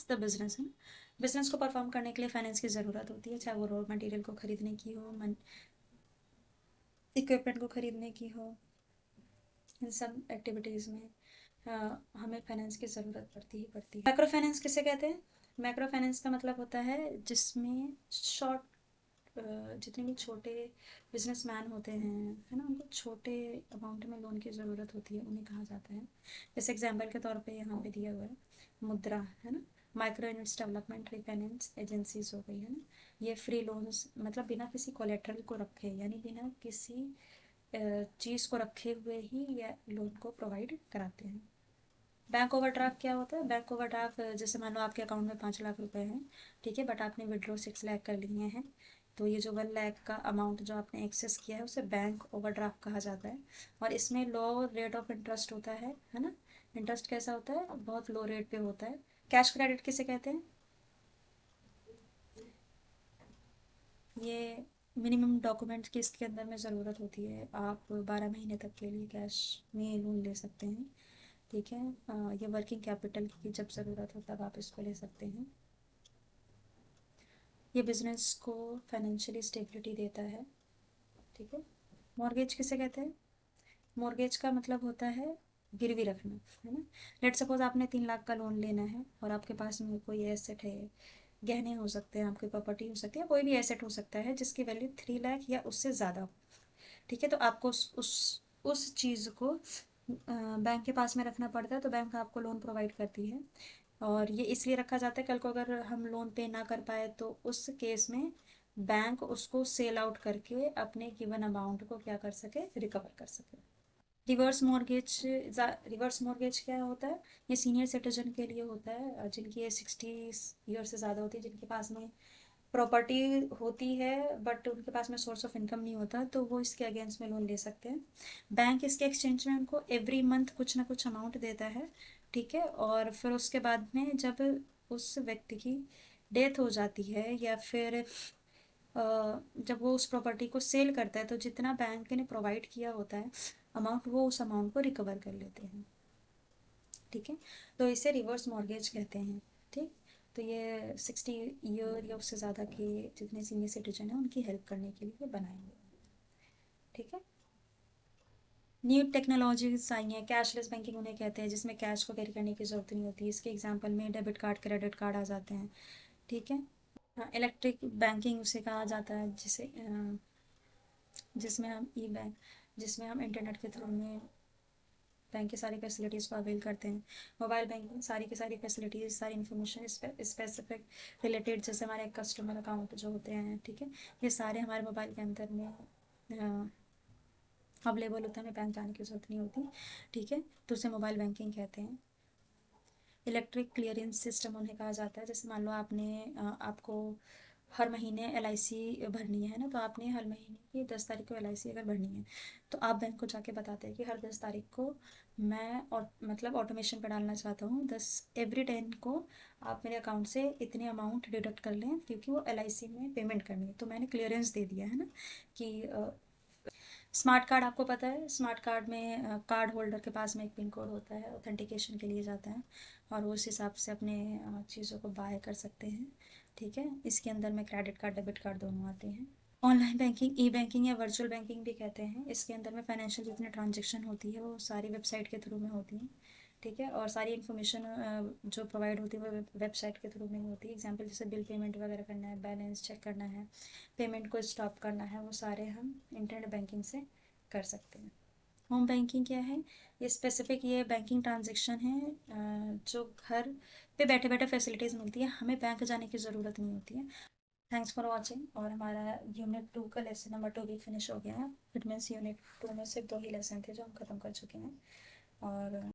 The business है। Business को perform करने के लिए फाइनेंस की ज़रूरत होती है, चाहे वो रॉ मटेरियल को खरीदने की हो, इक्विपमेंट को खरीदने की हो। इन सब एक्टिविटीज़ में हमें फाइनेंस की ज़रूरत पड़ती ही पड़ती है। माइक्रो फाइनेंस किसे कहते हैं? माइक्रो फाइनेंस का मतलब होता है जिसमें जितने भी छोटे बिजनेसमैन होते हैं, है ना, उनको छोटे अमाउंट में लोन की ज़रूरत होती है, उन्हें कहा जाता है। जैसे एग्जांपल के तौर पे यहाँ पे दिया हुआ है मुद्रा, है ना, micro units development refinance agencies हो गई, है ना। ये फ्री लोन्स मतलब बिना किसी कोलेट्रल को रखे, यानी बिना किसी चीज़ को रखे हुए ही ये लोन को प्रोवाइड कराते हैं। बैंक ओवरड्राफ्ट क्या होता है? बैंक ओवरड्राफ्ट जैसे मान लो आपके अकाउंट में 5 लाख रुपए हैं, ठीक है, बट आपने विड्रॉ 6 लाख कर लिए हैं, तो ये जो 1 लाख का अमाउंट जो आपने एक्सेस किया है उसे बैंक ओवरड्राफ्ट कहा जाता है। और इसमें लो रेट ऑफ इंटरेस्ट होता है ना। इंटरेस्ट कैसा होता है? बहुत लो रेट पे होता है। कैश क्रेडिट किसे कहते हैं? ये मिनिमम डॉक्यूमेंट्स की इसके अंदर में ज़रूरत होती है, आप 12 महीने तक के लिए कैश में लोन ले सकते हैं, ठीक है। ये वर्किंग कैपिटल की जब ज़रूरत हो तब आप इसको ले सकते हैं। ये बिजनेस को फाइनेंशियली स्टेबिलिटी देता है, ठीक है। मॉर्गेज किसे कहते हैं? मॉर्गेज का मतलब होता है गिरवी रखना, है ना। लेट सपोज आपने 3 लाख का लोन लेना है और आपके पास में कोई एसेट है, गहने हो सकते हैं, आपकी प्रॉपर्टी हो सकती है, कोई भी एसेट हो सकता है जिसकी वैल्यू 3 लाख या उससे ज़्यादा हो, ठीक है। तो आपको उस चीज़ को बैंक के पास में रखना पड़ता है, तो बैंक आपको लोन प्रोवाइड करती है। और ये इसलिए रखा जाता है, कल को अगर हम लोन पे ना कर पाए तो उस केस में बैंक उसको सेल आउट करके अपने गिवन अमाउंट को क्या कर सके? रिकवर कर सके। Reverse mortgage. रिवर्स मॉर्गेज क्या होता है? ये सीनियर सिटीजन के लिए होता है, जिनकी एज 60 ईयर से ज़्यादा होती है, जिनके पास में प्रॉपर्टी होती है बट उनके पास में सोर्स ऑफ इनकम नहीं होता, तो वो इसके अगेंस्ट में लोन ले सकते हैं। बैंक इसके एक्सचेंज में उनको एवरी मंथ कुछ ना कुछ अमाउंट देता है, ठीक है। और फिर उसके बाद में जब उस व्यक्ति की डेथ हो जाती है या फिर जब वो उस प्रॉपर्टी को सेल करता है, तो जितना बैंक ने प्रोवाइड किया होता है अमाउंट, वो उस अमाउंट को रिकवर कर लेते हैं, ठीक है। तो इसे रिवर्स मॉर्गेज कहते हैं, ठीक। तो ये 60 ईयर या उससे ज़्यादा के जितने सीनियर सिटीजन हैं उनकी हेल्प करने के लिए बनाए हुए हैं, ठीक है। न्यू टेक्नोलॉजीज आई हैं, कैशलेस बैंकिंग उन्हें कहते हैं जिसमें कैश को कैरी करने की जरूरत नहीं होती। इसके एग्जांपल में डेबिट कार्ड, क्रेडिट कार्ड आ जाते हैं, ठीक है। इलेक्ट्रिक बैंकिंग उसे कहा जाता है जिसमें हम ई बैंक, जिसमें हम इंटरनेट के थ्रू में बैंक की सारी फैसिलिटीज़ को अवेल करते हैं। मोबाइल बैंकिंग सारी की सारी फैसिलिटीज़, सारी इन्फॉर्मेशन स्पेसिफिक रिलेटेड, जैसे हमारे कस्टमर अकाउंट जो होते हैं, ठीक है, ये सारे हमारे मोबाइल के अंदर में अवेलेबल होता है, हमें बैंक जाने की जरूरत नहीं होती, ठीक है। तो उसे मोबाइल बैंकिंग कहते हैं। इलेक्ट्रिक क्लियरेंस सिस्टम उन्हें कहा जाता है, जैसे मान लो आपको हर महीने LIC भरनी है ना, तो आपने हर महीने की 10 तारीख को LIC अगर भरनी है, तो आप बैंक को जाके बताते हैं कि हर 10 तारीख को मैं और मतलब ऑटोमेशन पर डालना चाहता हूँ, 10 एवरी 10 को आप मेरे अकाउंट से इतने अमाउंट डिडक्ट कर लें, क्योंकि वो LIC में पेमेंट करनी है, तो मैंने क्लियरेंस दे दिया है ना कि स्मार्ट कार्ड आपको पता है, स्मार्ट कार्ड में कार्ड होल्डर के पास में एक पिन कोड होता है, ऑथेंटिकेशन के लिए जाता है, और वो उस हिसाब से अपने चीज़ों को बाय कर सकते हैं, ठीक है। इसके अंदर में क्रेडिट कार्ड, डेबिट कार्ड दोनों आते हैं। ऑनलाइन बैंकिंग, ई बैंकिंग या वर्चुअल बैंकिंग भी कहते हैं, इसके अंदर में फाइनेंशियल जितनी ट्रांजेक्शन होती है वो सारी वेबसाइट के थ्रू में होती हैं, ठीक है। और सारी इन्फॉर्मेशन जो प्रोवाइड होती है वो वेबसाइट के थ्रू में होती है। एग्जांपल जैसे बिल पेमेंट वगैरह करना है, बैलेंस चेक करना है, पेमेंट को स्टॉप करना है, वो सारे हम इंटरनेट बैंकिंग से कर सकते हैं। होम बैंकिंग क्या है? ये स्पेसिफिक ये बैंकिंग ट्रांजेक्शन है जो घर पे बैठे बैठे फैसिलिटीज़ मिलती है, हमें बैंक जाने की ज़रूरत नहीं होती है। Thanks for watching. और हमारा यूनिट 2 का लेसन नंबर 2 भी फिनिश हो गया है। इट मीन्स यूनिट 2 में सिर्फ 2 ही लेसन थे जो हम ख़त्म कर चुके हैं। और